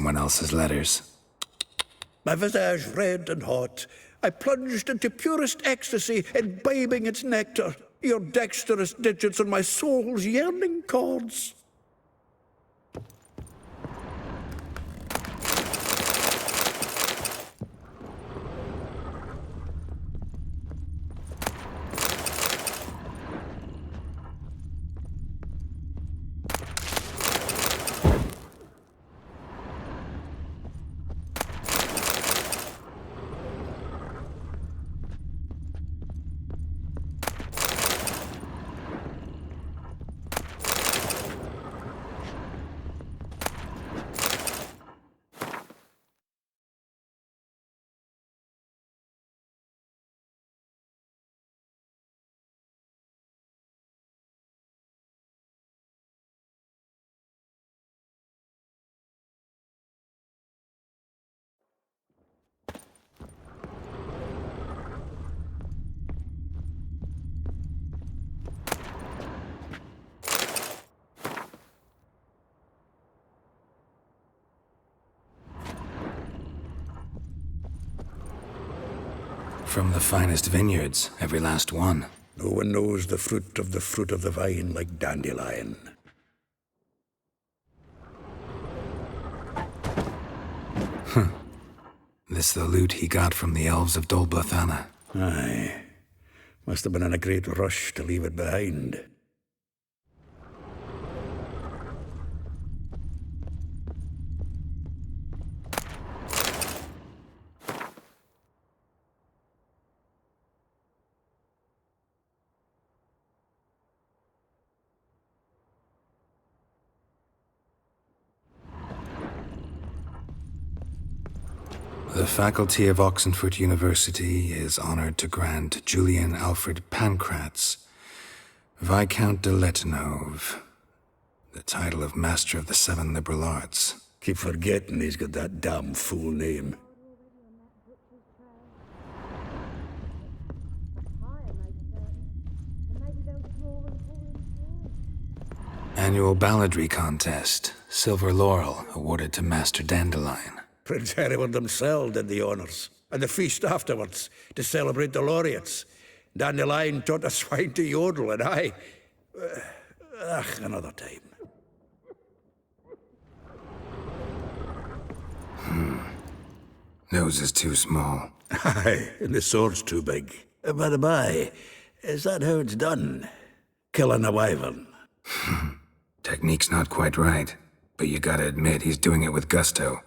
someone else's letters. My visage red and hot, I plunged into purest ecstasy, imbibing its nectar, your dexterous digits on my soul's yearning chords. From the finest vineyards, every last one. No one knows the fruit of the vine like dandelion. This the loot he got from the elves of Dol Blathanna. Aye. Must have been in a great rush to leave it behind. The faculty of Oxenfurt University is honored to grant Julian Alfred Pancratz, Viscount de Letenove, the title of Master of the Seven Liberal Arts. Keep forgetting he's got that damn fool name. Annual balladry contest, Silver Laurel, awarded to Master Dandelion. Prince Hereward himself did the honours, and the feast afterwards, to celebrate the laureates. Dandelion taught a swine to yodel, and I... another time. Nose is too small. Aye, and the sword's too big. By the by, is that how it's done? Killing a wyvern? Technique's not quite right, but you gotta admit he's doing it with gusto.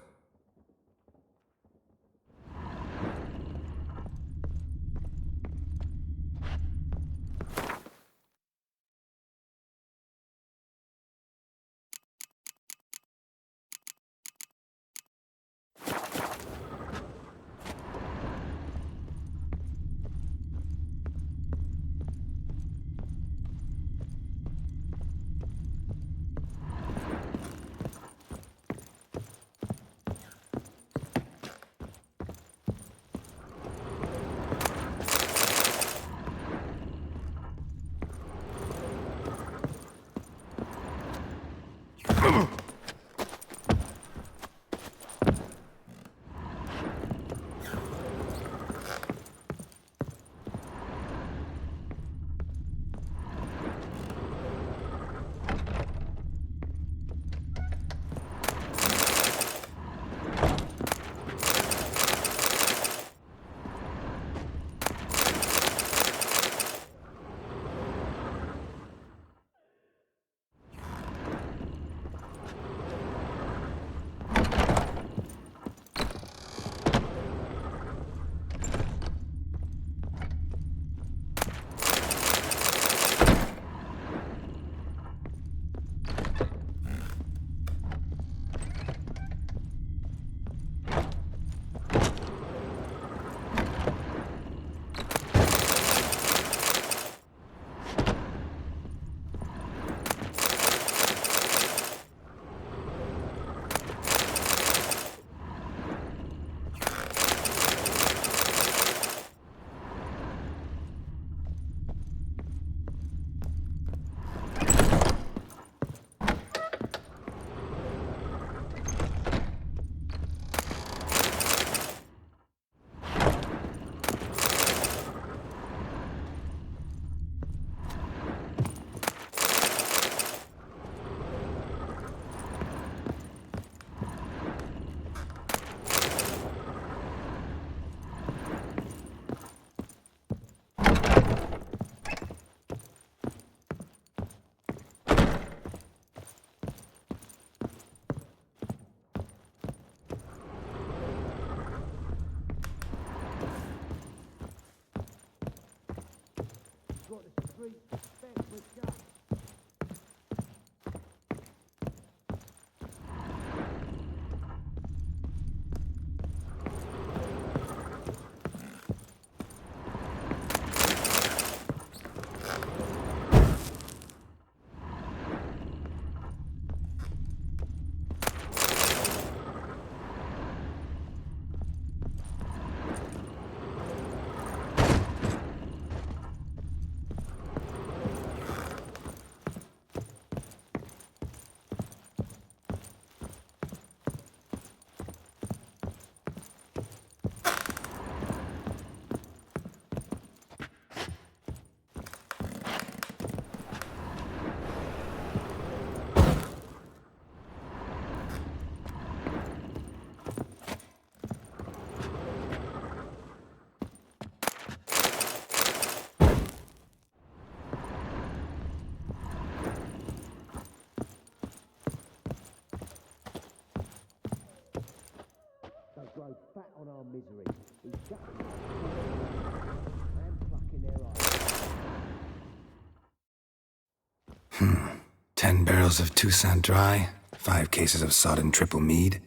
10 barrels of Toussaint Dry, 5 cases of sodden triple mead.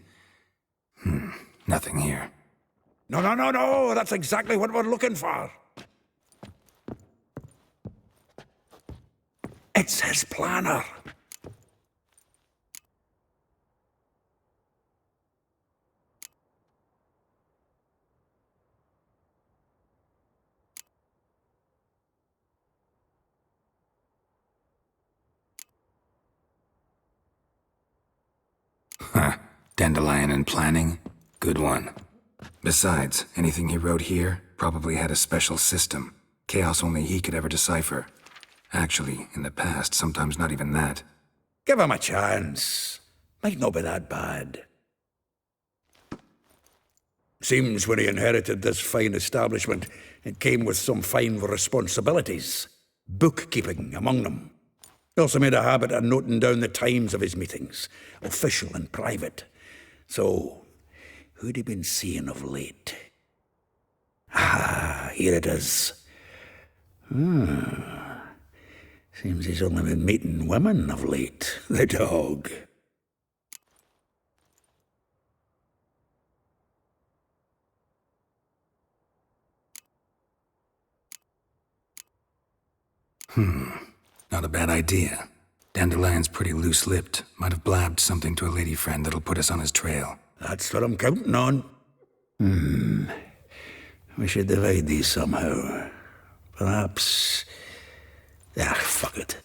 Nothing here. No, no, no, no! That's exactly what we're looking for! It's his planner! Huh. Dandelion and planning? Good one. Besides, anything he wrote here probably had a special system. Chaos only he could ever decipher. Actually, in the past, sometimes not even that. Give him a chance. Might not be that bad. Seems when he inherited this fine establishment, it came with some fine responsibilities. Bookkeeping among them. He also made a habit of noting down the times of his meetings, official and private. So, who'd he been seeing of late? Ah, here it is. Seems he's only been meeting women of late, the dog. Not a bad idea. Dandelion's pretty loose-lipped. Might have blabbed something to a lady friend that'll put us on his trail. That's what I'm counting on. We should divide these somehow. Perhaps... fuck it.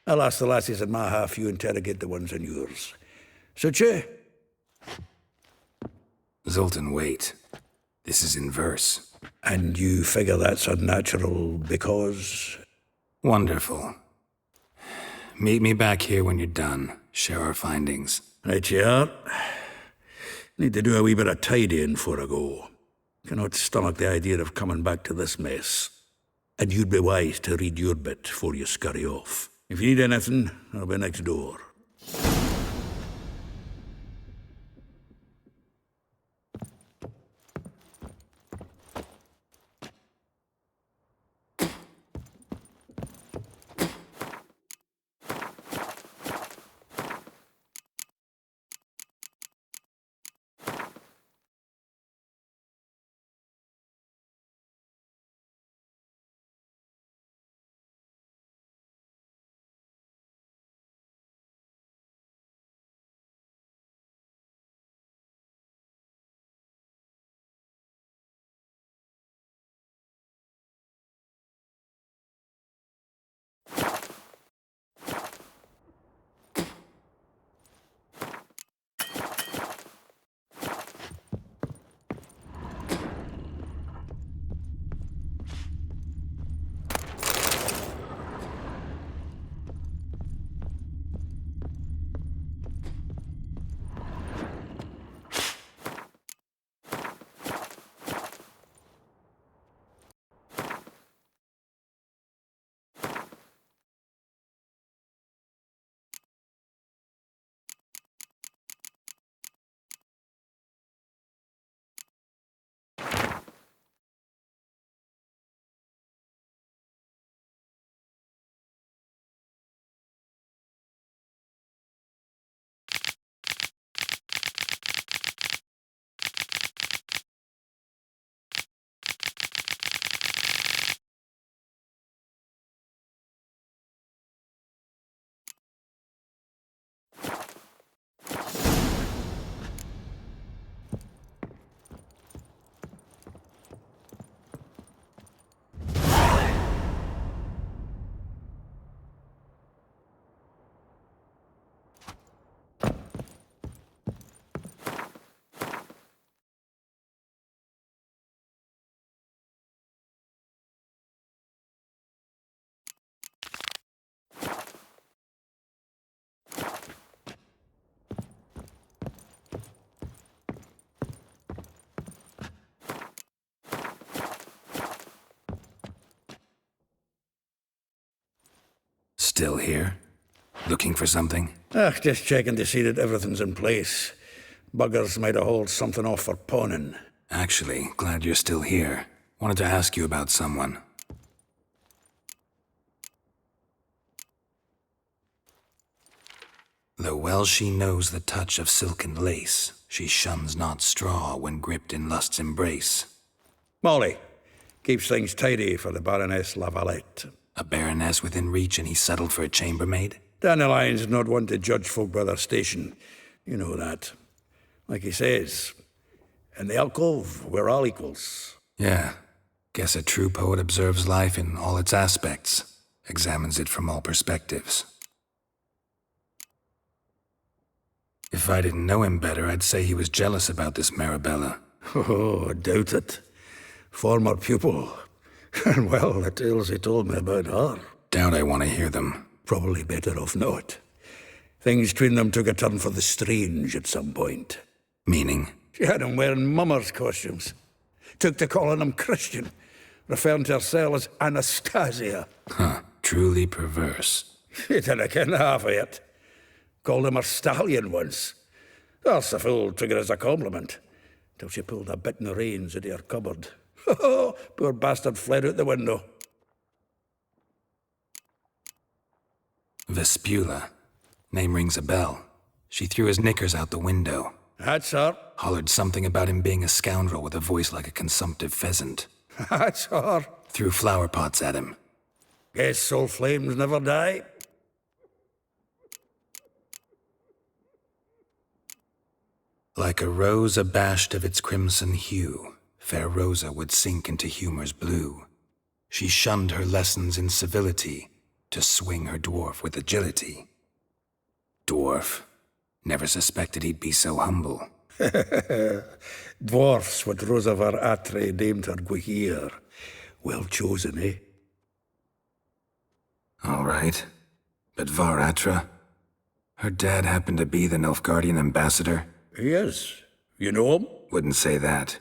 I'll ask the lassies in my half, you interrogate the ones in yours. Suit you? Zoltan, wait. This is in verse. And you figure that's unnatural because... Wonderful. Meet me back here when you're done. Share our findings. Right you are. Need to do a wee bit of tidying before I go. Cannot stomach the idea of coming back to this mess. And you'd be wise to read your bit before you scurry off. If you need anything, I'll be next door. Still here? Looking for something? Just checking to see that everything's in place. Buggers might have hauled something off for pawning. Actually, glad you're still here. Wanted to ask you about someone. Though well she knows the touch of silken lace, she shuns not straw when gripped in lust's embrace. Molly keeps things tidy for the Baroness Lavalette. A baroness within reach, and he settled for a chambermaid? Dandelion's not one to judge folk by their station. You know that. Like he says, in the alcove, we're all equals. Yeah. Guess a true poet observes life in all its aspects, examines it from all perspectives. If I didn't know him better, I'd say he was jealous about this Marabella. Oh, I doubt it. Former pupil. And well, the tales he told me about her. Doubt I want to hear them. Probably better off not. Things between them took a turn for the strange at some point. Meaning? She had him wearing mummers' costumes. Took to calling him Christian, referring to herself as Anastasia. Huh. Truly perverse. She didn't ken half of it. Called him her stallion once. That's the fool took it as a compliment. Till she pulled a bit in the reins out of her cupboard. Poor bastard fled out the window. Vespula. Name rings a bell. She threw his knickers out the window. That's her. Hollered something about him being a scoundrel with a voice like a consumptive pheasant. That's her. Threw flower pots at him. Guess soul flames never die. Like a rose abashed of its crimson hue, fair Rosa would sink into humor's blue. She shunned her lessons in civility to swing her dwarf with agility. Dwarf. Never suspected he'd be so humble. Dwarfs what Rosa var Atre named her Guihir. Well chosen, eh? All right. But Varatra? Her dad happened to be the Nilfgaardian ambassador? He is. You know him? Wouldn't say that.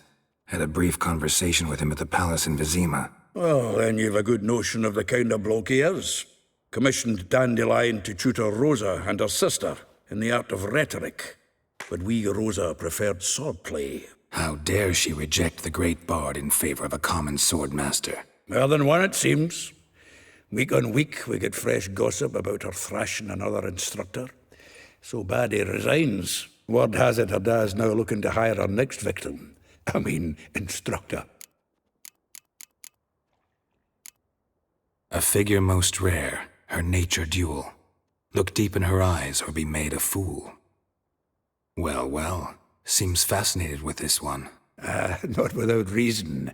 Had a brief conversation with him at the palace in Vizima. Well, then you've a good notion of the kind of bloke he is. Commissioned Dandelion to tutor Rosa and her sister in the art of rhetoric. But we, Rosa, preferred swordplay. How dare she reject the great bard in favor of a common swordmaster? More than one, it seems. Week on week, we get fresh gossip about her thrashing another instructor. So bad he resigns. Word has it her dad's now looking to hire her next victim. I mean, instructor. A figure most rare, her nature dual. Look deep in her eyes or be made a fool. Well, well, seems fascinated with this one. Not without reason.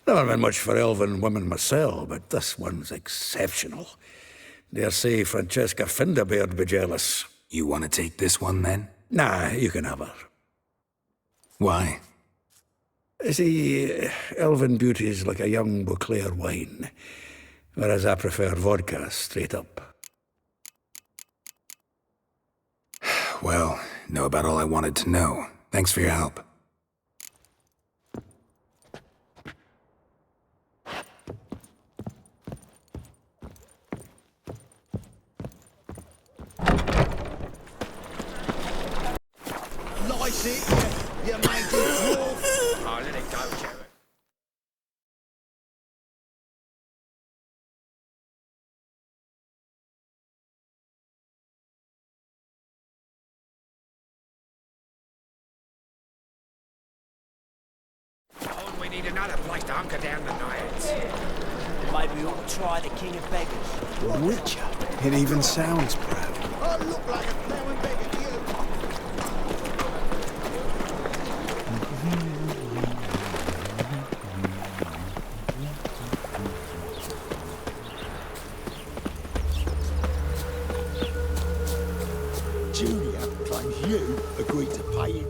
Never been much for elven women myself, but this one's exceptional. Dare say Francesca Finderbeard be jealous. You want to take this one, then? Nah, you can have her. Why? See, elven beauty is like a young Beauclair wine, whereas I prefer vodka straight up. Well, know about all I wanted to know. Thanks for your help. Lice it, you mangy dwarf. Oh, let it go, Geralt. Oh, we need another place to hunker down the night. Maybe we ought to try the King of Beggars. Witcher. It even sounds proud. I look like a plowing beggar to you. Julia claims you agreed to pay him.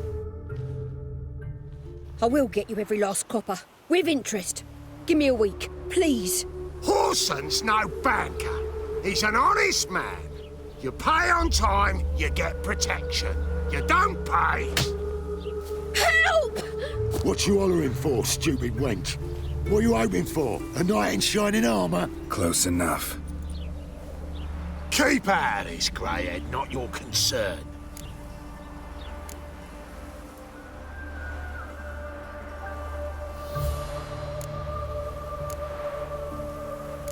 I will get you every last copper, with interest. Give me a week, please. Horson's no banker. He's an honest man. You pay on time, you get protection. You don't pay. Help! What you hollering for, stupid wench? What you hoping for? A knight in shining armour? Close enough. Keep out of this, greyhead, not your concern.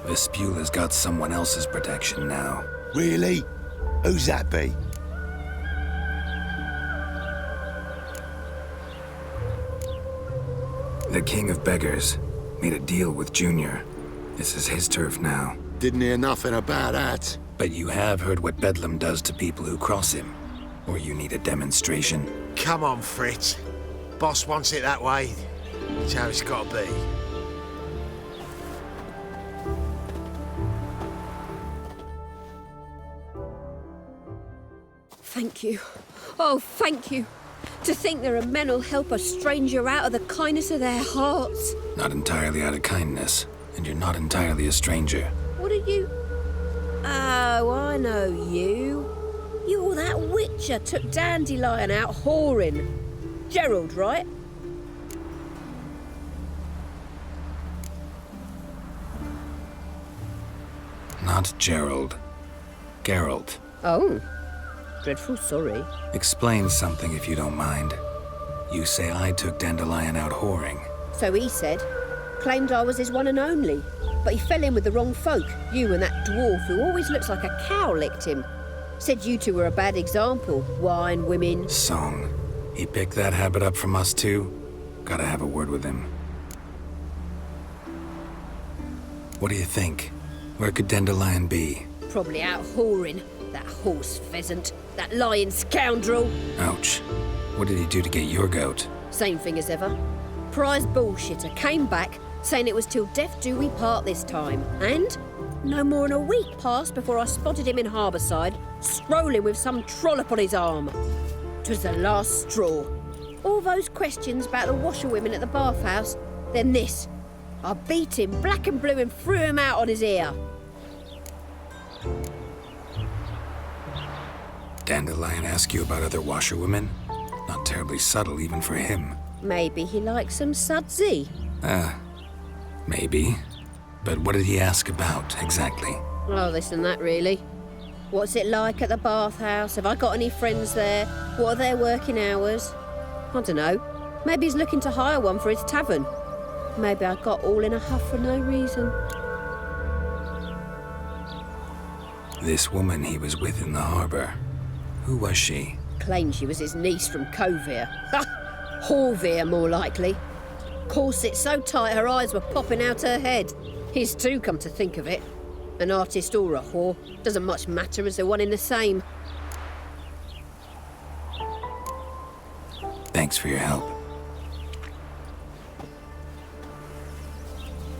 Vespula's got someone else's protection now. Really? Who's that be? The King of Beggars made a deal with Junior. This is his turf now. Didn't hear nothing about that. But you have heard what Bedlam does to people who cross him. Or you need a demonstration. Come on, Fritz. Boss wants it that way. It's how it's got to be. Thank you. Oh, thank you. To think there are men who'll help a stranger out of the kindness of their hearts. Not entirely out of kindness, and you're not entirely a stranger. What are you? Oh, I know you. You're that witcher took Dandelion out whoring. Gerald, right? Not Gerald. Geralt. Oh. Dreadful sorry. Explain something if you don't mind. You say I took Dandelion out whoring. So he said. Claimed I was his one and only. But he fell in with the wrong folk. You and that dwarf who always looks like a cow licked him. Said you two were a bad example. Wine, women. Song. He picked that habit up from us too? Gotta have a word with him. What do you think? Where could Dandelion be? Probably out whoring. That horse pheasant. That lying scoundrel. Ouch. What did he do to get your goat? Same thing as ever. Prize bullshitter came back saying it was till death do we part this time. And no more than a week passed before I spotted him in Harbourside, strolling with some trollop on his arm. 'Twas the last straw. All those questions about the washerwomen at the bathhouse, then this. I beat him black and blue and threw him out on his ear. Dandelion ask you about other washerwomen? Not terribly subtle even for him. Maybe he likes some sudsy. Maybe. But what did he ask about, exactly? Oh, this and that, really. What's it like at the bathhouse? Have I got any friends there? What are their working hours? I don't know. Maybe he's looking to hire one for his tavern. Maybe I got all in a huff for no reason. This woman he was with in the harbour. Who was she? Claimed she was his niece from Covere. Ha! Horvere, more likely. Corset so tight her eyes were popping out her head. His too, come to think of it. An artist or a whore. Doesn't much matter as they're one in the same. Thanks for your help.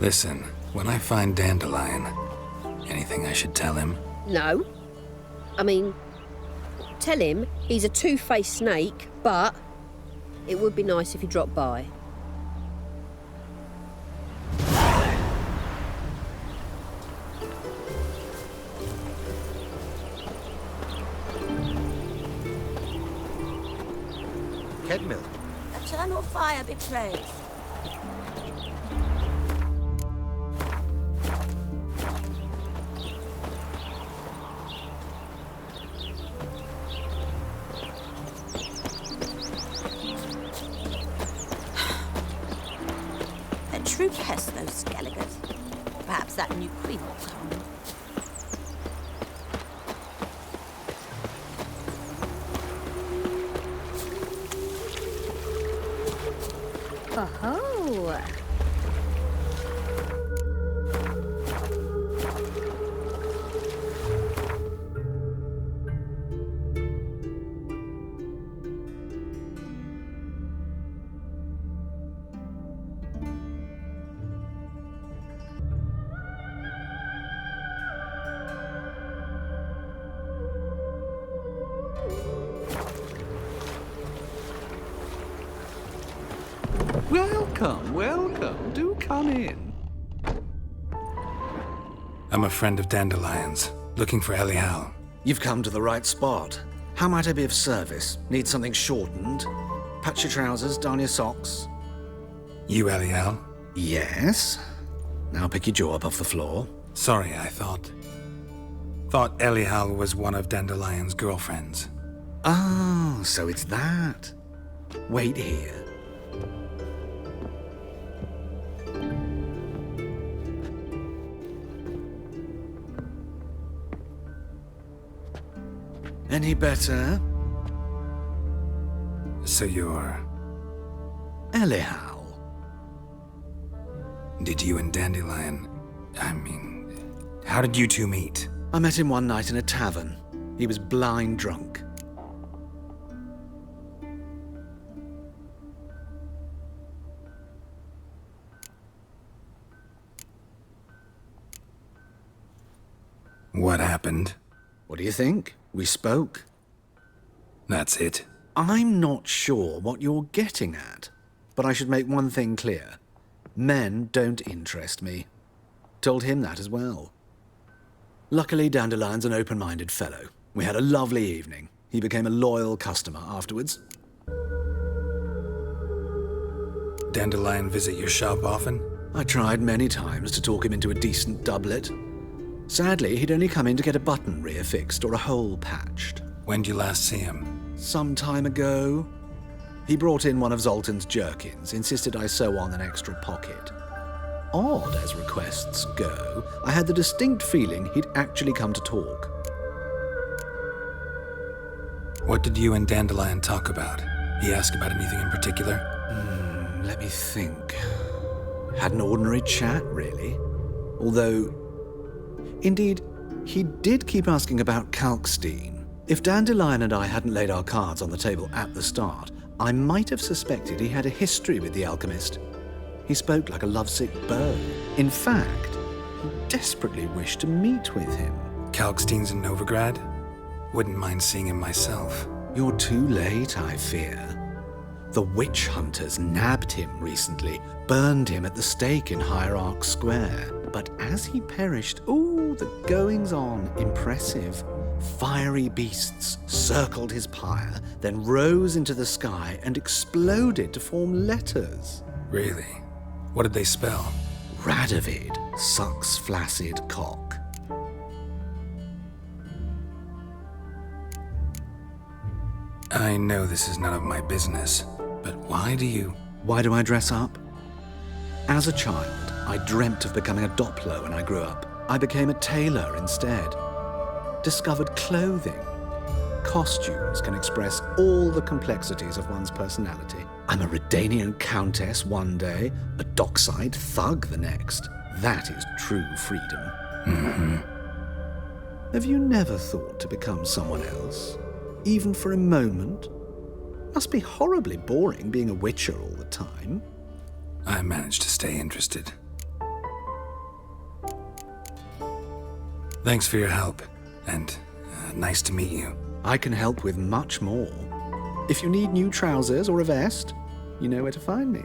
Listen, when I find Dandelion, anything I should tell him? No. I mean, tell him he's a two-faced snake, but it would be nice if he dropped by. Kedmill. Eternal fire be praised. A true pest, those Skelligers. Perhaps that new queen will come. Oh-ho! Welcome, welcome. Do come in. I'm a friend of Dandelion's, looking for Elial. You've come to the right spot. How might I be of service? Need something shortened? Patch your trousers, darn your socks? You Elial? Yes. Now pick your jaw up off the floor. Sorry, I thought Elial was one of Dandelion's girlfriends. Oh, so it's that. Wait here. Any better? So you're... Elial. Did you and Dandelion... how did you two meet? I met him one night in a tavern. He was blind drunk. What happened? What do you think? We spoke. That's it. I'm not sure what you're getting at, but I should make one thing clear. Men don't interest me. Told him that as well. Luckily, Dandelion's an open-minded fellow. We had a lovely evening. He became a loyal customer afterwards. Dandelion visit your shop often? I tried many times to talk him into a decent doublet. Sadly, he'd only come in to get a button reaffixed or a hole patched. When'd you last see him? Some time ago. He brought in one of Zoltan's jerkins, insisted I sew on an extra pocket. Odd as requests go, I had the distinct feeling he'd actually come to talk. What did you and Dandelion talk about? He asked about anything in particular? Let me think. Had an ordinary chat, really. Although, indeed, he did keep asking about Kalkstein. If Dandelion and I hadn't laid our cards on the table at the start, I might have suspected he had a history with the alchemist. He spoke like a lovesick bird. In fact, he desperately wished to meet with him. Kalkstein's in Novigrad? Wouldn't mind seeing him myself. You're too late, I fear. The witch hunters nabbed him recently, burned him at the stake in Hierarch Square. But as he perished, the goings-on, impressive. Fiery beasts circled his pyre, then rose into the sky and exploded to form letters. Really? What did they spell? Radovid sucks flaccid cock. I know this is none of my business, but why do I dress up? As a child, I dreamt of becoming a Doppler when I grew up. I became a tailor instead. Discovered clothing. Costumes can express all the complexities of one's personality. I'm a Redanian countess one day, a dockside thug the next. That is true freedom. Mm-hmm. Have you never thought to become someone else? Even for a moment? Must be horribly boring being a witcher all the time. I managed to stay interested. Thanks for your help, and nice to meet you. I can help with much more. If you need new trousers or a vest, you know where to find me.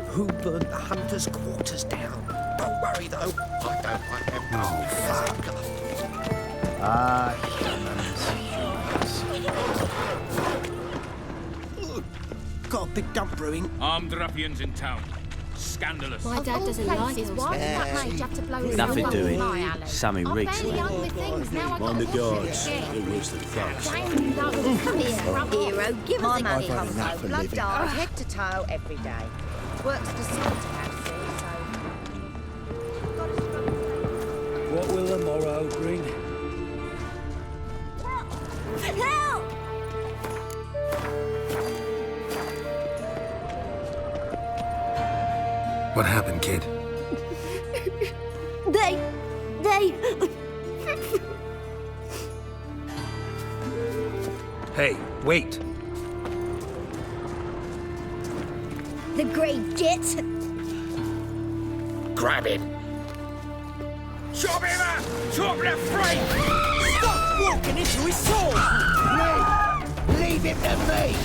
Who burned the hunters' quarters down? Don't worry, though. I don't want them. Oh, fuck. Humans. Got a big dump brewing. Armed ruffians in town. Scandalous. My dad doesn't like us. Why did that mage have to blow his Nothing own doing. my Alan? Sammy I'm Riggs. barely young with things. Now I got Mind the to watch guards. it again. They're worse than thugs. Damn, love, come here. Rub off. Hero, give us a I've kiss. had enough for Blood living. died head to toe every day. Works at a slaughterhouse, see, so... What will the morrow bring? Help! What happened, kid? They... Hey, wait. The great git. Grab him. Chop him up! Chop the free! Stop walking into his sword! Leave him to me.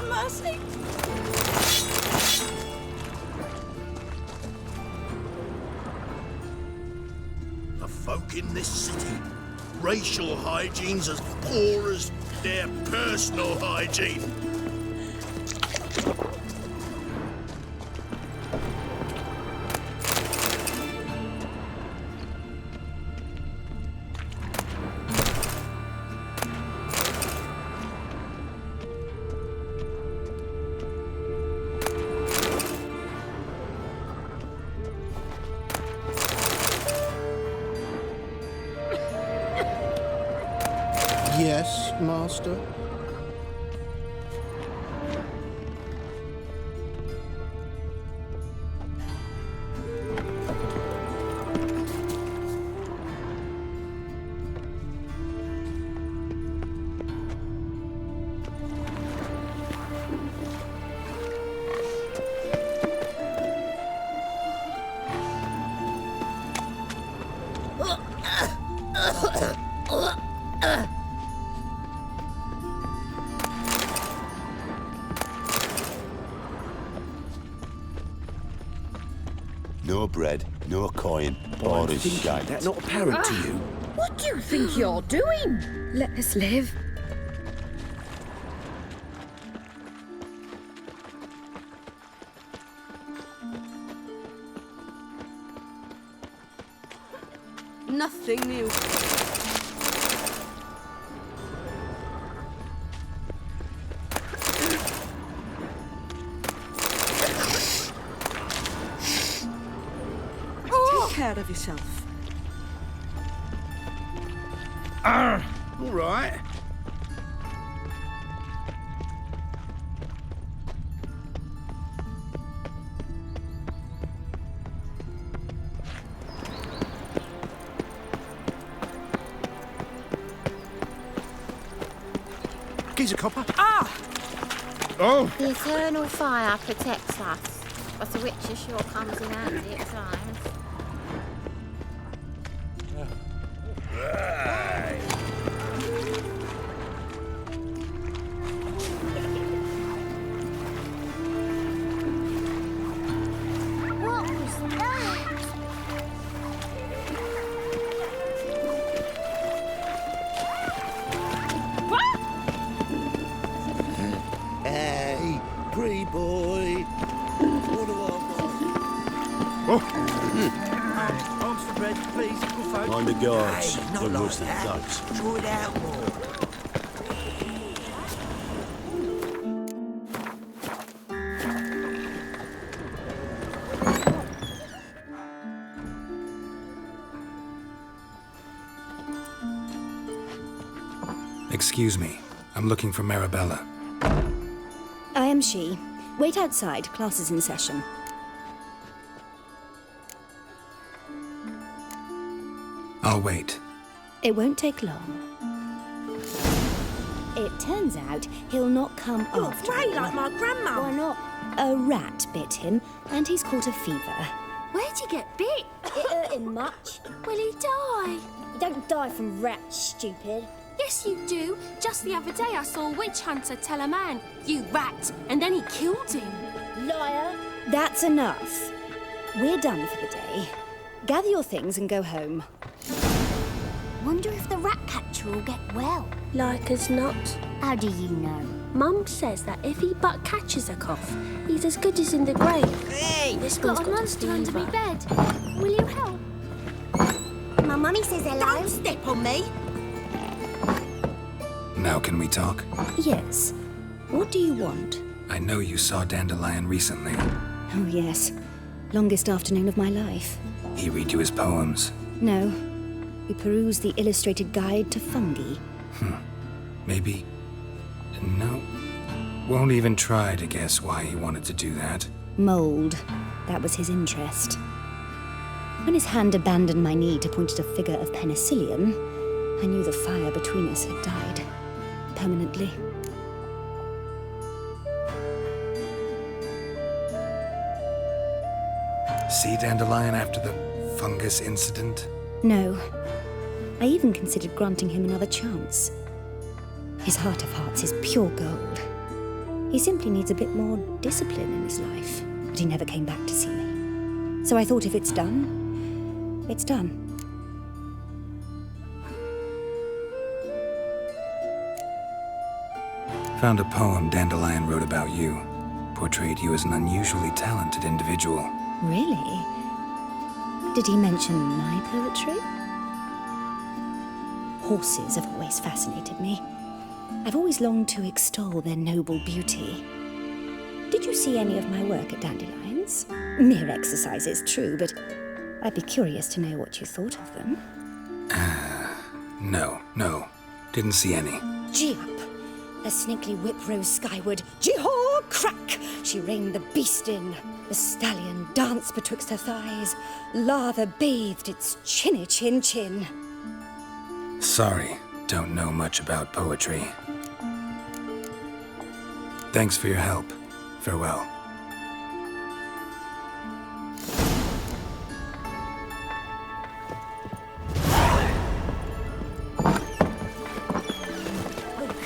Mercy. The folk in this city, racial hygiene's as poor as their personal hygiene. Yes, master. No bread, no coin, or a shite. That not apparent to you? What do you think you're doing? Let us live. Nothing new. Take care of yourself. All right. Geezer copper. Oh, The eternal fire protects us, but the witcher sure comes in handy at times. What was that? Hey, pretty boy. What do I Arms for bread, please. Good folk. Mind the guards. Hey, not They're like worse than that. thugs. Draw it out more. Excuse me. I'm looking for Marabella. I am she. Wait outside. Class is in session. I'll wait. It won't take long. It turns out he'll not come You're after grey all. like my grandma. Why not? A rat bit him, and he's caught a fever. Where'd he get bit? It hurt him much. Will he die? You don't die from rats, stupid. Yes, you do. Just the other day I saw a witch hunter tell a man, "You rat," and then he killed him. Liar! That's enough. We're done for the day. Gather your things and go home. Wonder if the rat catcher will get well. Like as not. How do you know? Mum says that if he but catches a cough, he's as good as in the grave. Hey! This Got one's a got monster to under Steve me bed. Will you help? My mummy says hello. Don't step on me. Now can we talk? Yes. What do you want? I know you saw Dandelion recently. Oh, yes. Longest afternoon of my life. He read you his poems. No. We perused the illustrated guide to fungi. Maybe... No. Won't even try to guess why he wanted to do that. Mold. That was his interest. When his hand abandoned my knee to point at a figure of penicillium, I knew the fire between us had died. Permanently. See Dandelion after the fungus incident? No. I even considered granting him another chance. His heart of hearts is pure gold. He simply needs a bit more discipline in his life. But he never came back to see me. So I thought if it's done, it's done. Found a poem Dandelion wrote about you. Portrayed you as an unusually talented individual. Really? Did he mention my poetry? Horses have always fascinated me. I've always longed to extol their noble beauty. Did you see any of my work at Dandelions? Mere exercises, true, but I'd be curious to know what you thought of them. No. Didn't see any. Gee up! A snakely whip rose skyward. Jee-haw! Crack! She reined the beast in. The stallion danced betwixt her thighs. Lather bathed its chinny chin. Sorry, don't know much about poetry. Thanks for your help. Farewell.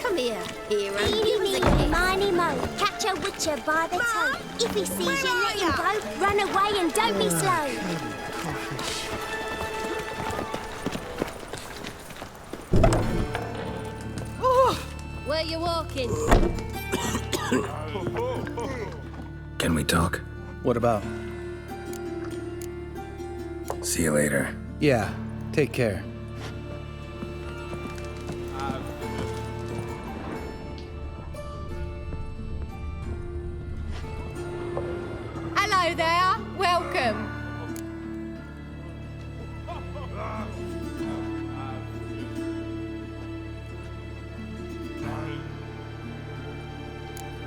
Come here, hero. Eeny, meeny, miny, mo. Catch a witcher by the toe. If he sees you, let him go. Run away and don't be slow. Where you walking? Can we talk? What about? See you later. Yeah, take care. Hello there, welcome.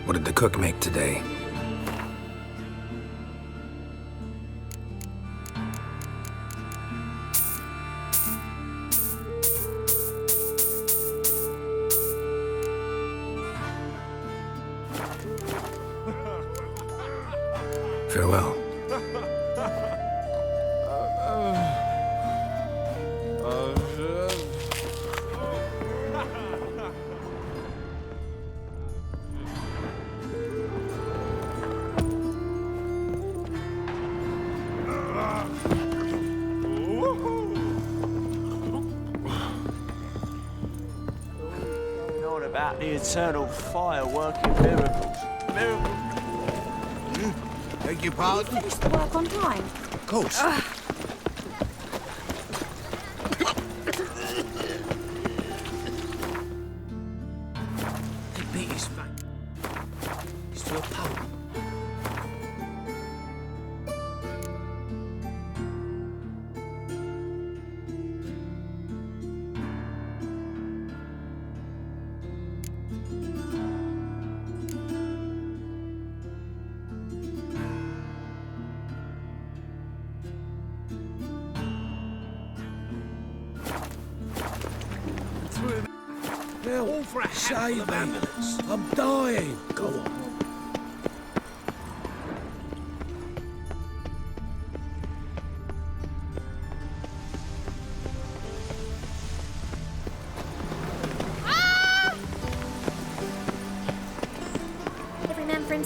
What did the cook make today? Farewell. About the eternal fire working miracles. Beg your pardon? You finished the work on time? Of course. He beat his face. He's to a poem. All for a save me. I'm dying. Go on.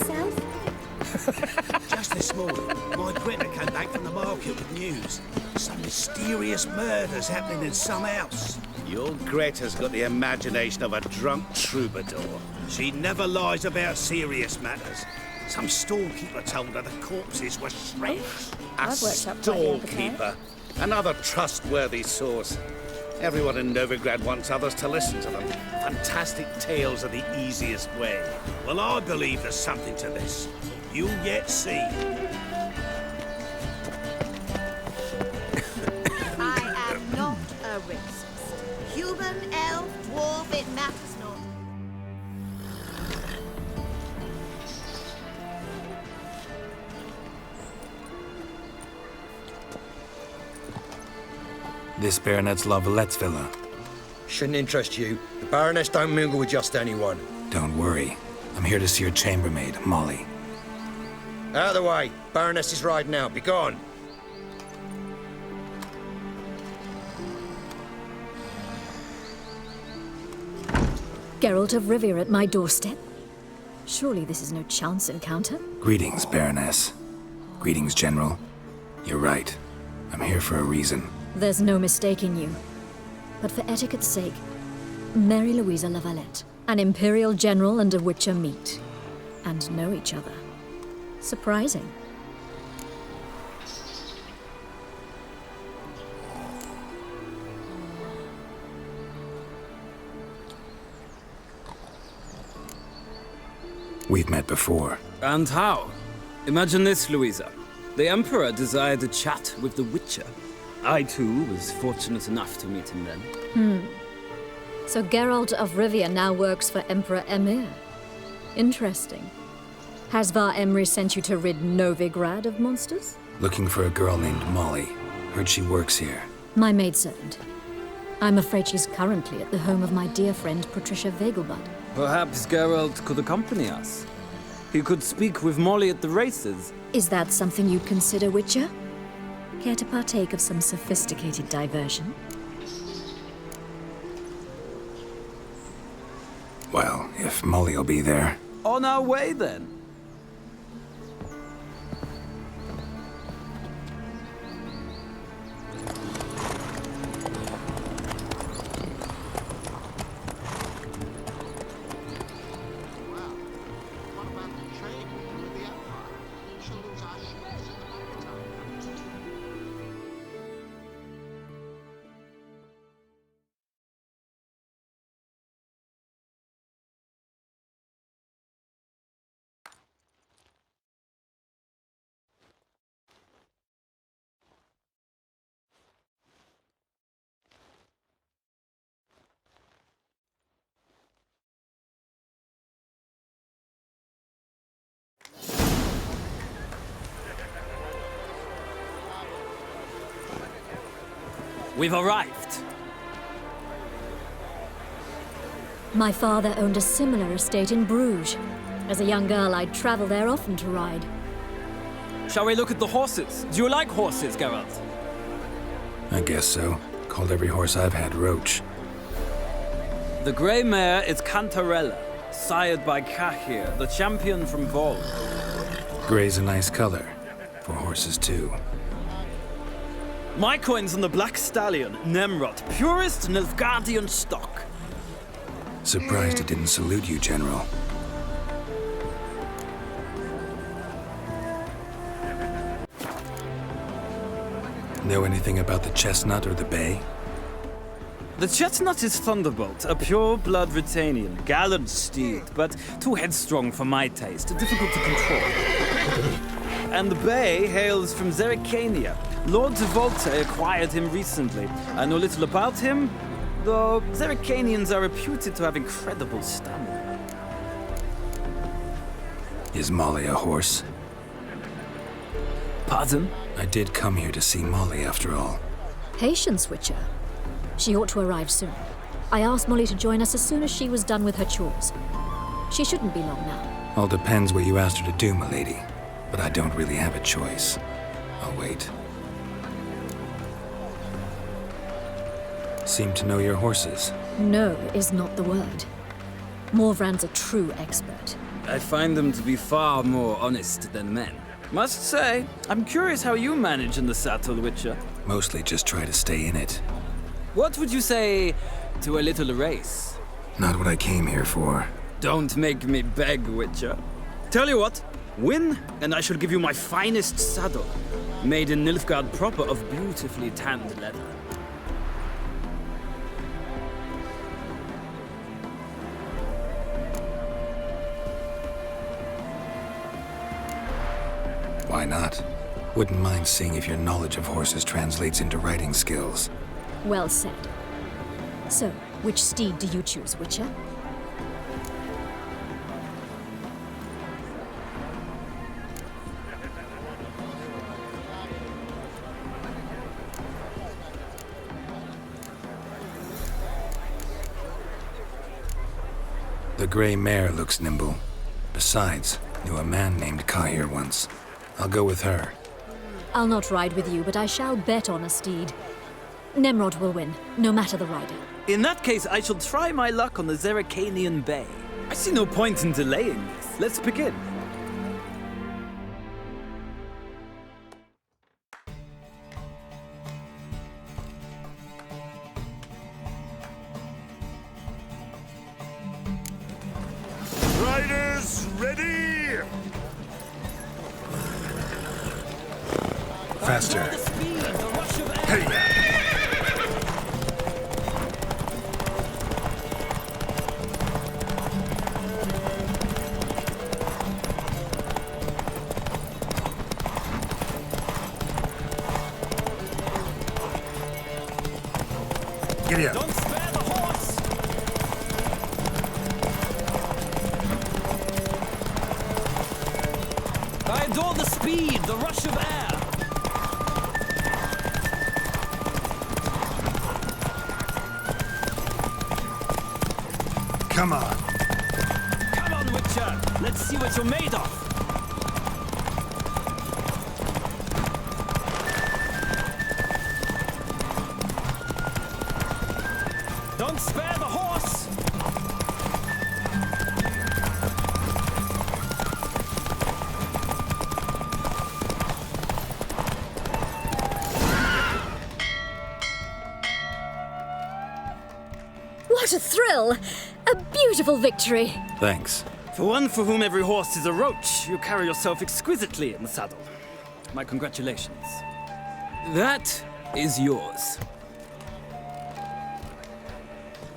yourself? Just this morning, my Greta came back from the market with news. Some mysterious murders happening in some house. Your Greta's got the imagination of a drunk troubadour. She never lies about serious matters. Some storekeeper told her the corpses were shreds. A storekeeper? Another trustworthy source. Everyone in Novigrad wants others to listen to them. Fantastic tales are the easiest way. Well, I believe there's something to this. You'll yet see. I am not a racist. Human, elf, dwarf, it matters not. This Baronet's La Vallette's villa. Shouldn't interest you. The Baroness don't mingle with just anyone. Don't worry. I'm here to see your chambermaid, Molly. Out of the way. Baroness is riding out. Be gone. Geralt of Rivia at my doorstep? Surely this is no chance encounter? Greetings, Baroness. Greetings, General. You're right. I'm here for a reason. There's no mistaking you. But for etiquette's sake, Mary Louisa La Valette, an Imperial General and a Witcher meet. And know each other. Surprising. We've met before. And how? Imagine this, Louisa. The Emperor desired a chat with the Witcher. I, too, was fortunate enough to meet him then. So Geralt of Rivia now works for Emperor Emir. Interesting. Has Var Emry sent you to rid Novigrad of monsters? Looking for a girl named Molly. Heard she works here. My maidservant. I'm afraid she's currently at the home of my dear friend Patricia Vegelbud. Perhaps Geralt could accompany us. He could speak with Molly at the races. Is that something you'd consider, Witcher? Care to partake of some sophisticated diversion? Well, if Molly'll be there. On our way, then. We've arrived. My father owned a similar estate in Bruges. As a young girl, I'd travel there often to ride. Shall we look at the horses? Do you like horses, Geralt? I guess so. Called every horse I've had Roach. The grey mare is Cantarella, sired by Cahir, the champion from Vol. Grey's a nice color. For horses, too. My coin's on the Black Stallion, Nemrod, purest Nilfgaardian stock. Surprised it didn't salute you, General. Know anything about the Chestnut or the Bay? The Chestnut is Thunderbolt, a pure-blood Britannian, gallant steed, but too headstrong for my taste, difficult to control. And the Bay hails from Zerrikania. Lord de Volte acquired him recently. I know little about him, though Zerrikanians are reputed to have incredible stamina. Is Molly a horse? Pardon? I did come here to see Molly, after all. Patience, Witcher. She ought to arrive soon. I asked Molly to join us as soon as she was done with her chores. She shouldn't be long now. All depends what you asked her to do, milady. But I don't really have a choice. I'll wait. Seem to know your horses. No is not the word. Morvrand's a true expert. I find them to be far more honest than men. Must say, I'm curious how you manage in the saddle, Witcher. Mostly just try to stay in it. What would you say to a little race? Not what I came here for. Don't make me beg, Witcher. Tell you what, win, and I shall give you my finest saddle, made in Nilfgaard proper of beautifully tanned leather. Why not? Wouldn't mind seeing if your knowledge of horses translates into riding skills. Well said. So, which steed do you choose, Witcher? The grey mare looks nimble. Besides, knew a man named Kahir once. I'll go with her. I'll not ride with you, but I shall bet on a steed. Nemrod will win, no matter the rider. In that case, I shall try my luck on the Zeracanian Bay. I see no point in delaying this. Let's begin. Riders, ready! Faster. Hey! Giddy up. Don't spare the horse! I adore the speed, the rush of air. Come on. Come on, Witcher. Let's see what you're made of. Don't spare the horse! What a thrill! A beautiful victory! Thanks. For one for whom every horse is a roach, you carry yourself exquisitely in the saddle. My congratulations. That is yours.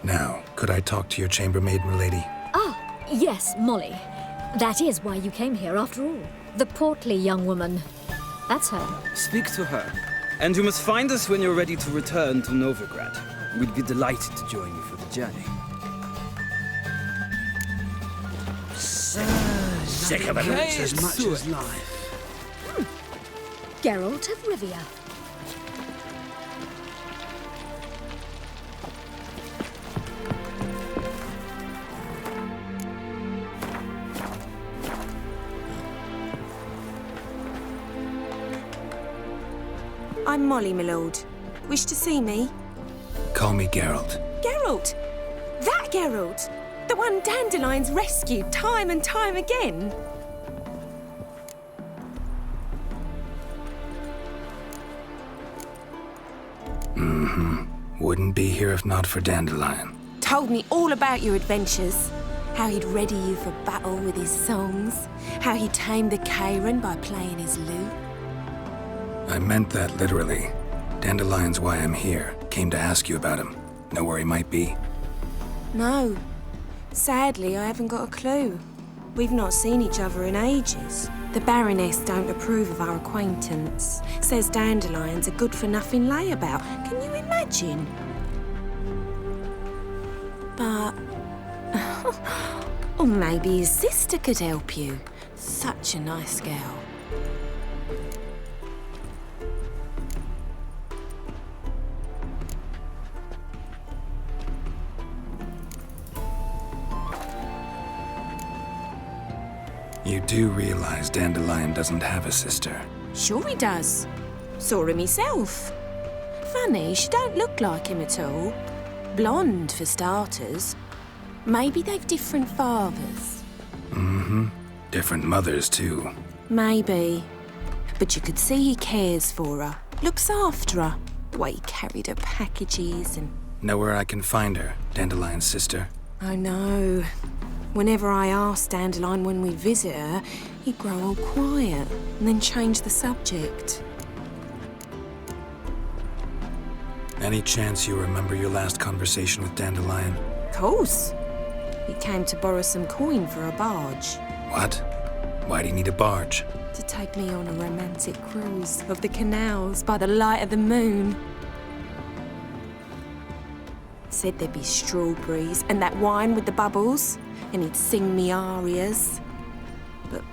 Now, could I talk to your chambermaid, milady? Ah, yes, Molly. That is why you came here after all. The portly young woman. That's her. Speak to her. And you must find us when you're ready to return to Novigrad. We'd be delighted to join you for the journey. Sick of it as much as life. Geralt of Rivia. I'm Molly, my lord. Wish to see me? Call me Geralt. Geralt! That Geralt! The one Dandelion's rescued time and time again! Wouldn't be here if not for Dandelion. Told me all about your adventures. How he'd ready you for battle with his songs. How he tamed the Karen by playing his lute. I meant that literally. Dandelion's why I'm here. Came to ask you about him. Know where he might be? No. Sadly, I haven't got a clue. We've not seen each other in ages. The Baroness don't approve of our acquaintance. Says Dandelion's a good-for-nothing layabout. Can you imagine? But... or maybe his sister could help you. Such a nice girl. You do realize Dandelion doesn't have a sister? Sure he does. Saw him myself. Funny, she don't look like him at all. Blonde, for starters. Maybe they've different fathers. Mm-hmm. Different mothers, too. Maybe. But you could see he cares for her. Looks after her. The way he carried her packages and... Know where I can find her, Dandelion's sister? I know. Whenever I asked Dandelion when we'd visit her, he'd grow all quiet and then change the subject. Any chance you remember your last conversation with Dandelion? Of course. He came to borrow some coin for a barge. What? Why do you need a barge? To take me on a romantic cruise of the canals by the light of the moon. Said there'd be strawberries and that wine with the bubbles, and he'd sing me arias. But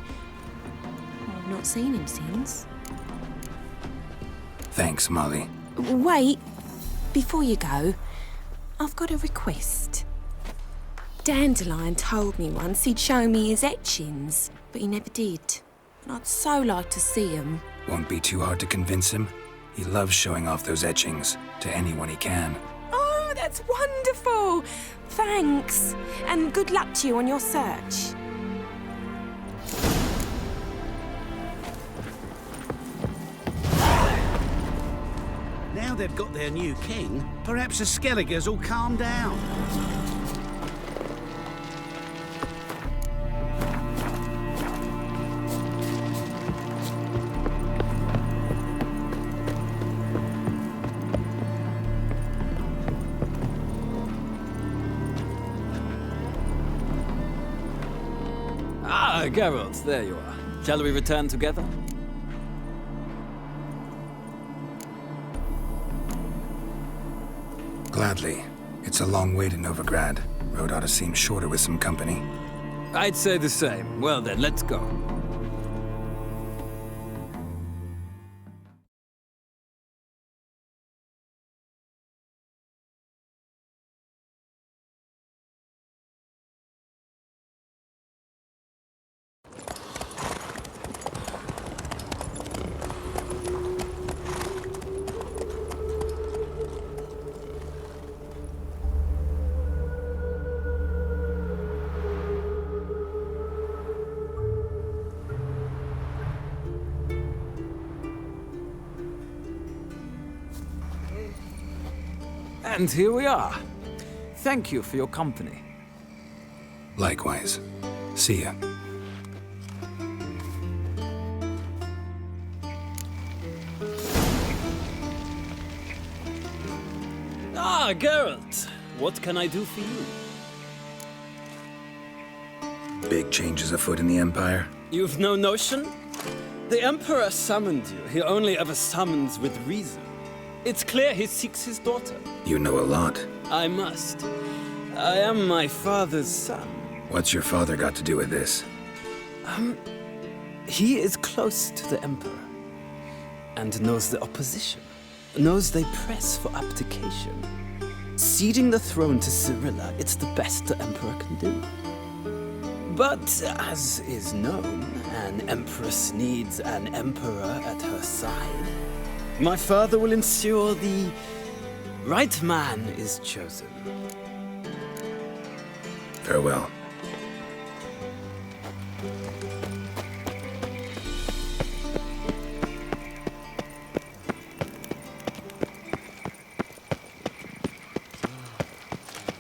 I've not seen him since. Thanks, Molly. Wait, before you go, I've got a request. Dandelion told me once he'd show me his etchings, but he never did. And I'd so like to see them. Won't be too hard to convince him. He loves showing off those etchings to anyone he can. Oh, that's wonderful! Thanks, and good luck to you on your search. Now they've got their new king, perhaps the Skelligers will calm down. Ah, Geralt, there you are. Shall we return together? Gladly. It's a long way to Novigrad. Road ought to seem shorter with some company. I'd say the same. Well then, let's go. And here we are. Thank you for your company. Likewise. See ya. Ah, Geralt. What can I do for you? Big changes afoot in the Empire. You've no notion? The Emperor summoned you. He only ever summons with reason. It's clear he seeks his daughter. You know a lot. I must. I am my father's son. What's your father got to do with this? He is close to the Emperor. And knows the opposition. Knows they press for abdication. Ceding the throne to Cirilla, it's the best the Emperor can do. But, as is known, an Empress needs an Emperor at her side. My father will ensure the right man is chosen. Farewell.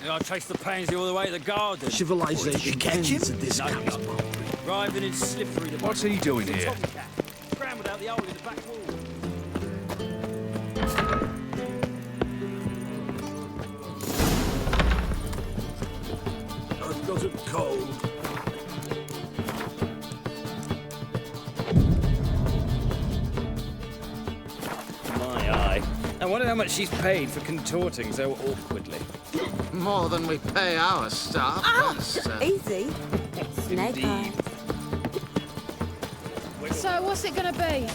I chased the pansy all the way to the garden. Civilization ends at this camp. Driving in slippery. What's he doing here? Scrambled out the hole in the back wall. I've got a cold. My eye. I wonder how much she's paid for contorting so awkwardly. More than we pay our staff. Easy. Snake eye. So, what's it gonna be?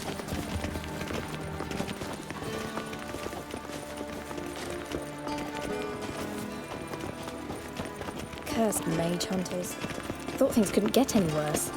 Cursed mage hunters. Thought things couldn't get any worse.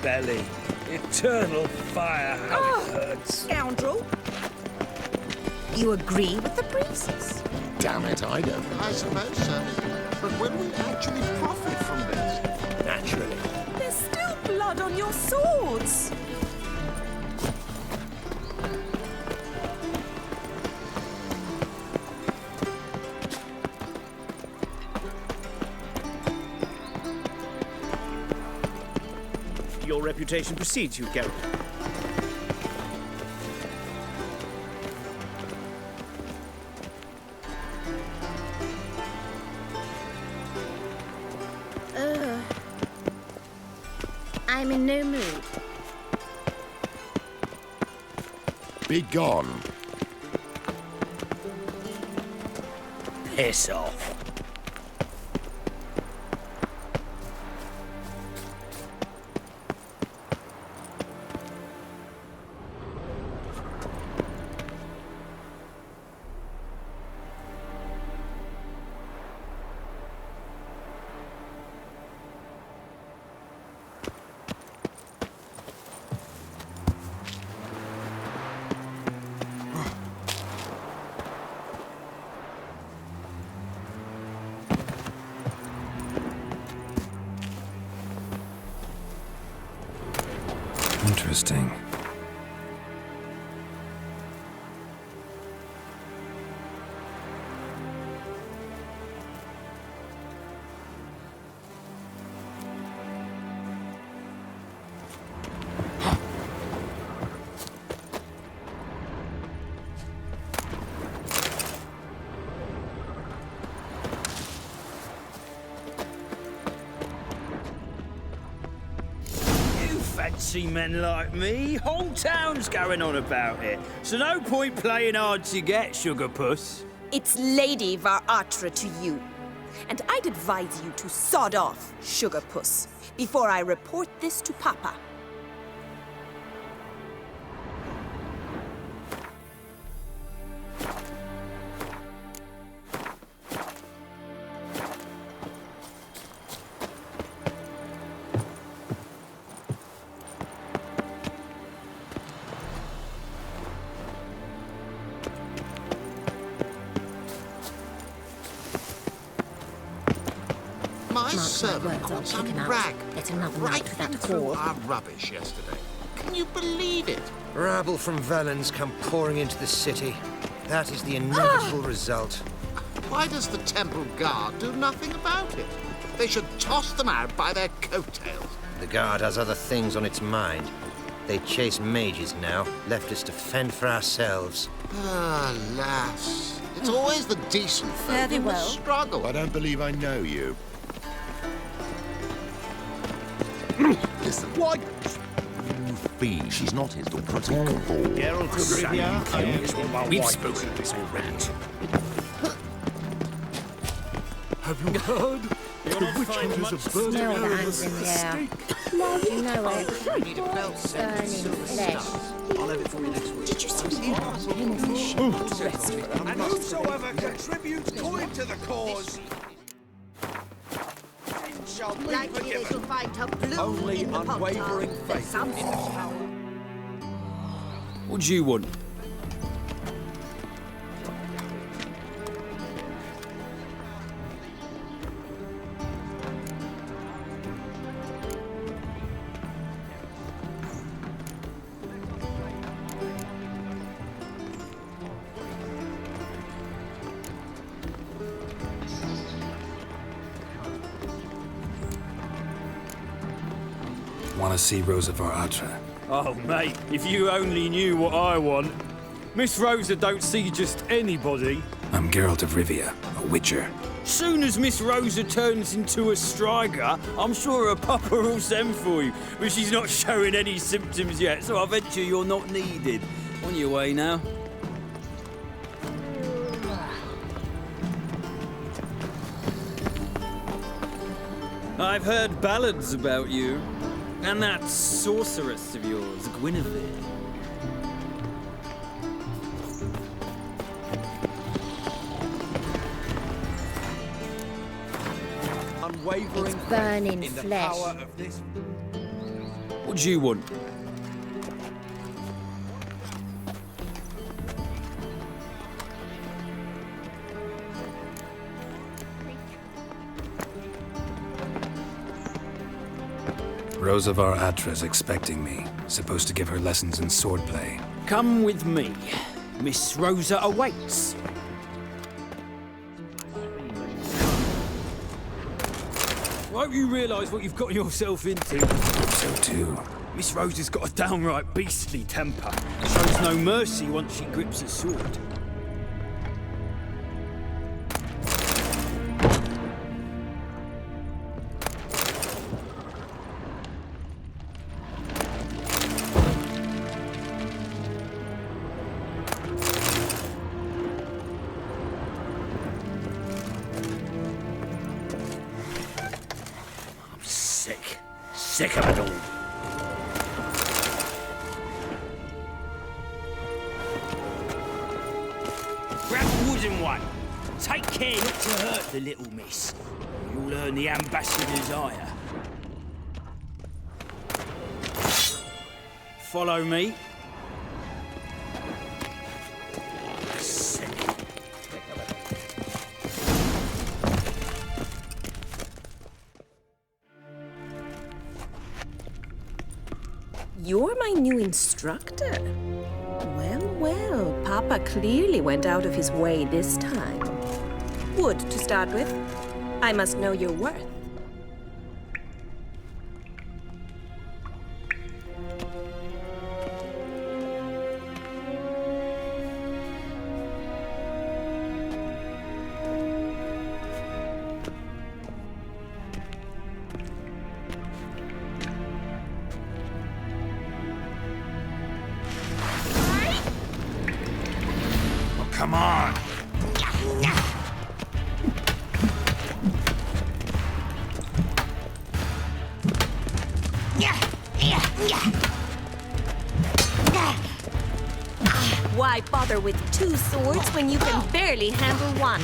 belly. Eternal fire, how it hurts. Scoundrel. You agree with the priests? Damn it, I don't. I suppose so. But when we actually profit from this? Naturally. There's still blood on your swords. Your reputation precedes you, Geralt. I'm in no mood. Be gone. Piss off. Interesting. Fancy men like me, whole town's going on about it. So no point playing hard to get, sugar puss. It's Lady Var-Atra to you. And I'd advise you to sod off, sugar puss, before I report this to Papa. My servant words, I'll caught some kick him out. rag Get another right night without a through call. our rubbish yesterday. Can you believe it? Rabble from Valens come pouring into the city. That is the inevitable result. Why does the temple guard do nothing about it? They should toss them out by their coattails. The guard has other things on its mind. They chase mages now, left us to fend for ourselves. Alas, it's always the decent folk Fare thee who well. must struggle. I don't believe I know you. Listen. What? You fiend. She's not his daughter. Take a ball. Geralt of Rivia, we've spoken this already. Have you heard? The witch hunters are bursting Smell the over hands in the air. You know it. Need a belt set Burning with silver flesh. stars. I'll have it for you next week. Did you see that? And whosoever contributes coin to the cause shall be Likely they forgiven. shall find her blue Only in the unwavering pot faith. Some What do you want? Want to see Rosa Var-Atra? Oh, mate, if you only knew what I want. Miss Rosa don't see just anybody. I'm Geralt of Rivia, a witcher. Soon as Miss Rosa turns into a striker, I'm sure her papa will send for you. But she's not showing any symptoms yet, so I venture you're not needed. On your way now. I've heard ballads about you. And that sorceress of yours, Guinevere. Unwavering It's burning faith in the flesh. power of this. What do you want? Rosa var Atra's expecting me. Supposed to give her lessons in swordplay. Come with me. Miss Rosa awaits. I hope you realise what you've got yourself into. So too. Miss Rosa's got a downright beastly temper. Shows no mercy once she grips a sword. Sick of it all. Grab the wooden one. Take care not to hurt the little miss. You'll earn the ambassador's ire. Follow me. You're my new instructor? Well, well, Papa clearly went out of his way this time. Wood, to start with. I must know your worth. Come on! Why bother with two swords when you can barely handle one?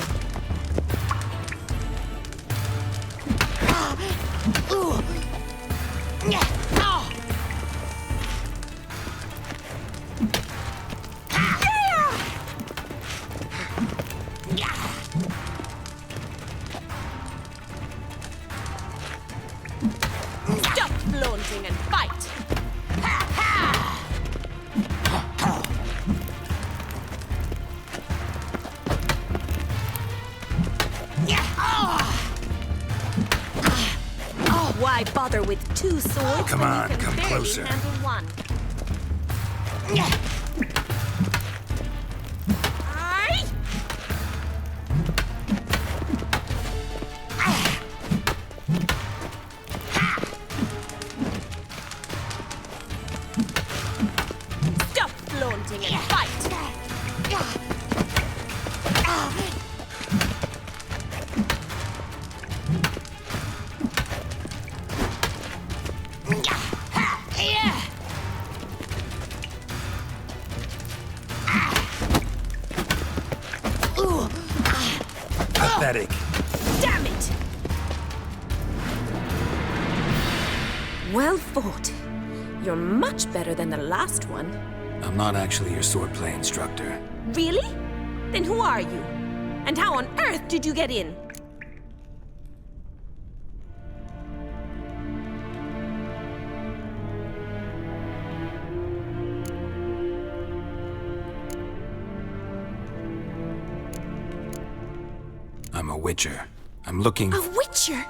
Stop flaunting and fight! Why bother with two swords Come when on, you can come barely closer. handle one? Stop flaunting and fight! Pathetic. Damn it! Well fought. You're much better than the last one. I'm not actually your swordplay instructor. Really? Then who are you? And how on earth did you get in? I'm a witcher. I'm looking... A witcher?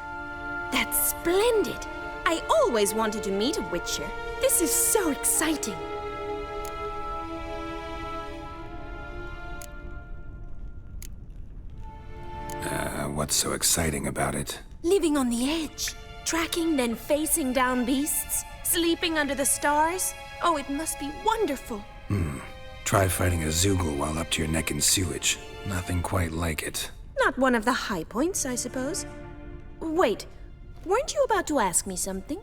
That's splendid. I always wanted to meet a witcher. This is so exciting. What's so exciting about it? Living on the edge. Tracking, then facing down beasts. Sleeping under the stars. Oh, it must be wonderful. Try fighting a Zoogle while up to your neck in sewage. Nothing quite like it. Not one of the high points, I suppose. Wait, weren't you about to ask me something?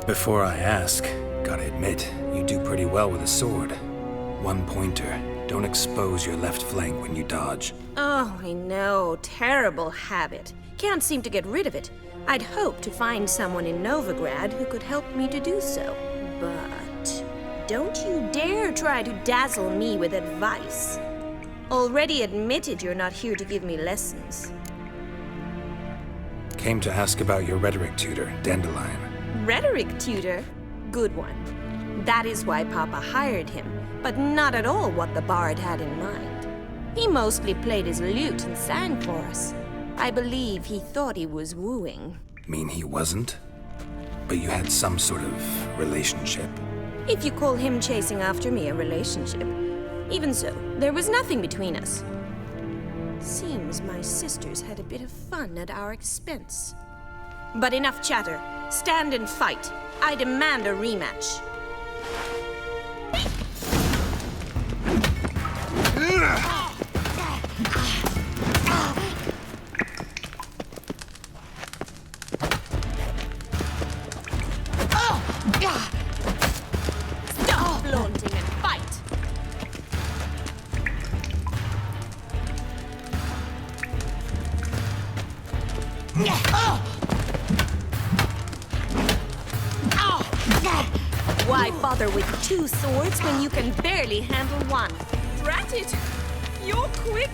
Before I ask, gotta admit, you do pretty well with a sword. One pointer. Don't expose your left flank when you dodge. Oh, I know. Terrible habit. Can't seem to get rid of it. I'd hoped to find someone in Novigrad who could help me to do so. But don't you dare try to dazzle me with advice. Already admitted you're not here to give me lessons. Came to ask about your rhetoric tutor, Dandelion. Rhetoric tutor? Good one. That is why Papa hired him, but not at all what the bard had in mind. He mostly played his lute and sang for us. I believe he thought he was wooing. Mean he wasn't? But you had some sort of relationship? If you call him chasing after me a relationship. Even so, there was nothing between us. Seems my sisters had a bit of fun at our expense. But enough chatter. Stand and fight. I demand a rematch. Stop flaunting and fight! Why bother with two swords when you can barely handle one? Drat it! You're quick!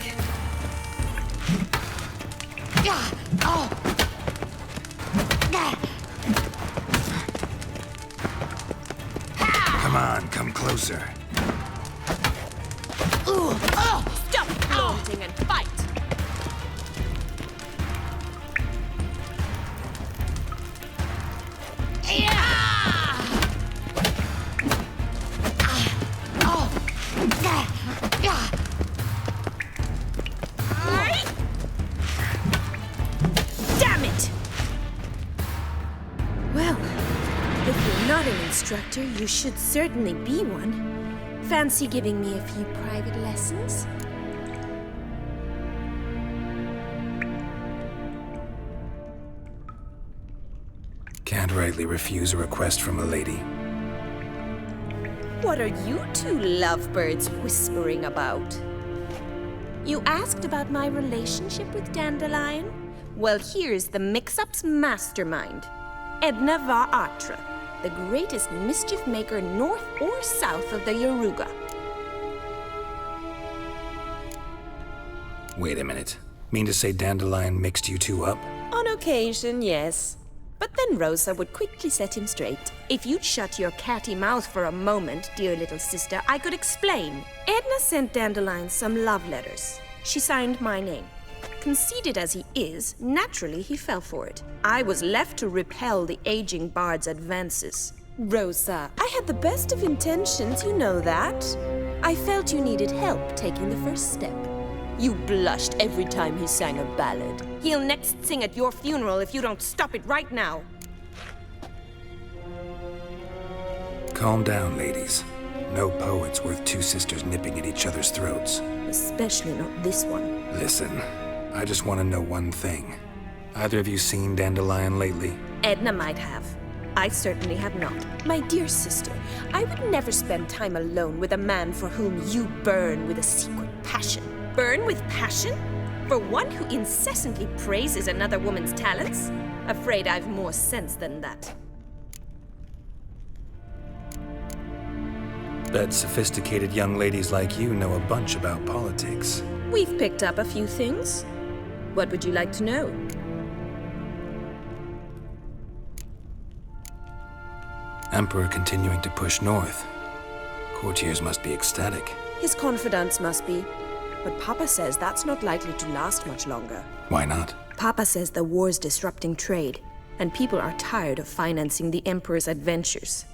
Come on, come closer. Stop flaunting and fight! Damn it! Well, if you're not an instructor, you should certainly be one. Fancy giving me a few private lessons? Can't rightly refuse a request from a lady. What are you two lovebirds whispering about? You asked about my relationship with Dandelion? Well, here's the mix-up's mastermind. Edna var Atra, the greatest mischief maker north or south of the Yaruga. Wait a minute. Mean to say Dandelion mixed you two up? On occasion, yes. But then Rosa would quickly set him straight. If you'd shut your catty mouth for a moment, dear little sister, I could explain. Edna sent Dandelion some love letters. She signed my name. Conceited as he is, naturally he fell for it. I was left to repel the aging bard's advances. Rosa, I had the best of intentions, you know that. I felt you needed help taking the first step. You blushed every time he sang a ballad. He'll next sing at your funeral if you don't stop it right now. Calm down, ladies. No poet's worth two sisters nipping at each other's throats. Especially not this one. Listen, I just want to know one thing. Either of you seen Dandelion lately? Edna might have. I certainly have not. My dear sister, I would never spend time alone with a man for whom you burn with a secret passion. Burn with passion? For one who incessantly praises another woman's talents? Afraid I've more sense than that. Bet sophisticated young ladies like you know a bunch about politics. We've picked up a few things. What would you like to know? Emperor continuing to push north. Courtiers must be ecstatic. His confidants must be. But Papa says that's not likely to last much longer. Why not? Papa says the war's disrupting trade, and people are tired of financing the Emperor's adventures.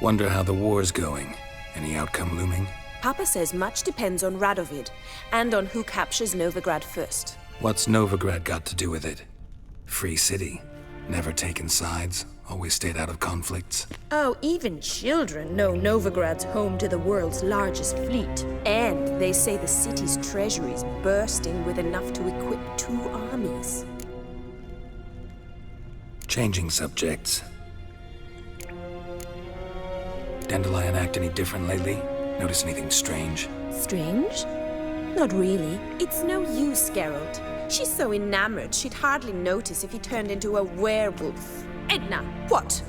Wonder how the war's going. Any outcome looming? Papa says much depends on Radovid, and on who captures Novigrad first. What's Novigrad got to do with it? Free city. Never taken sides. Always stayed out of conflicts. Oh, even children know Novigrad's home to the world's largest fleet. And they say the city's treasury's bursting with enough to equip 2 armies. Changing subjects. Dandelion act any different lately? Notice anything strange? Strange? Not really. It's no use, Geralt. She's so enamored she'd hardly notice if he turned into a werewolf. Edna, what?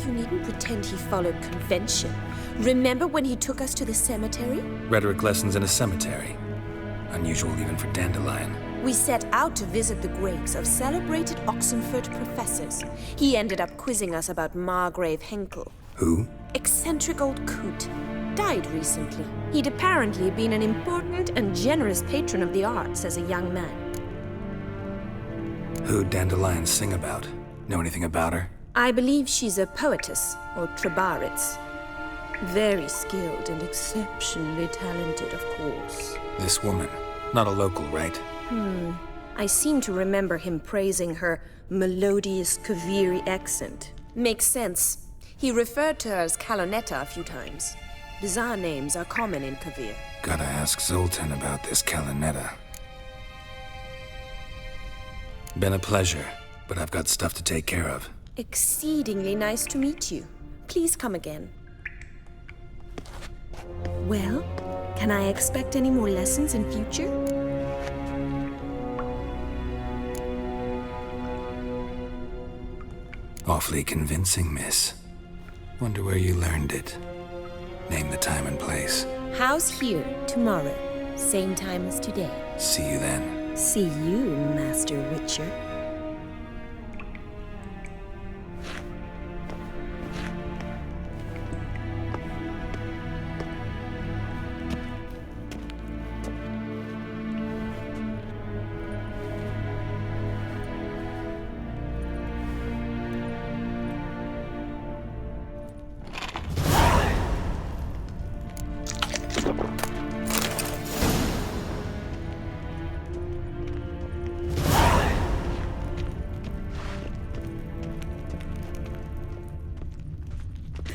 You needn't pretend he followed convention. Remember when he took us to the cemetery? Rhetoric lessons in a cemetery. Unusual even for Dandelion. We set out to visit the graves of celebrated Oxenford professors. He ended up quizzing us about Margrave Henkel. Who? Eccentric old coot. Died recently. He'd apparently been an important and generous patron of the arts as a young man. Who'd Dandelion sing about? Know anything about her? I believe she's a poetess, or trebaritz. Very skilled and exceptionally talented, of course. This woman. Not a local, right? I seem to remember him praising her melodious Kaviri accent. Makes sense. He referred to her as Kalonetta a few times. Bizarre names are common in Kavir. Gotta ask Zoltan about this Kalonetta. Been a pleasure, but I've got stuff to take care of. Exceedingly nice to meet you. Please come again. Well, can I expect any more lessons in future? Awfully convincing, miss. Wonder where you learned it. Name the time and place. House here, tomorrow. Same time as today. See you then. See you, Master Witcher.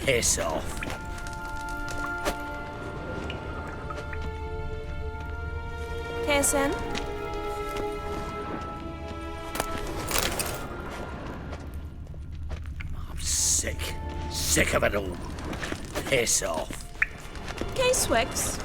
Piss off. Kessen? I'm sick. Sick of it all. Piss off. K-Swex.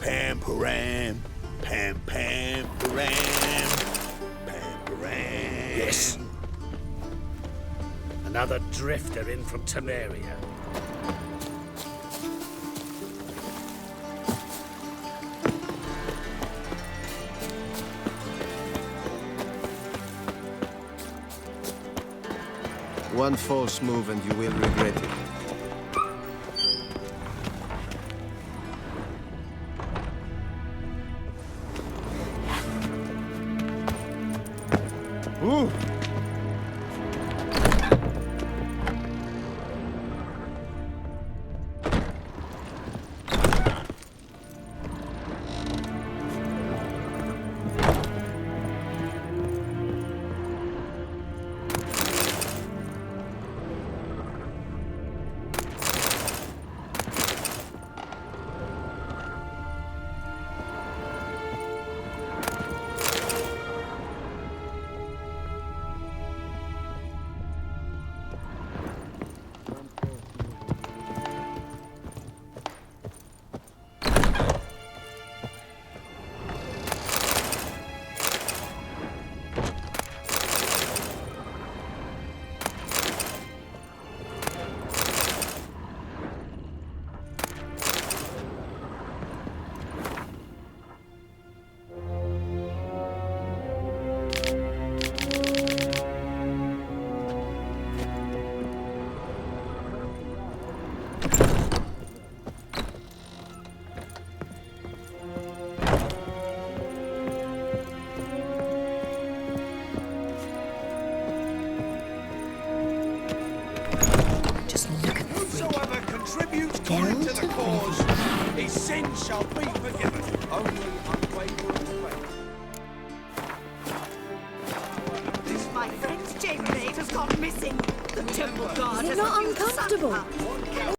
Pam param, pam pam param, pam param. Yes. Another drifter in from Temeria. One false move and you will regret it. Ooh. cause. His sins shall be forgiven. Only unwavering faith. My friend's chambermaid has gone missing. The temple guard Is it has not refused to uncomfortable? suck her.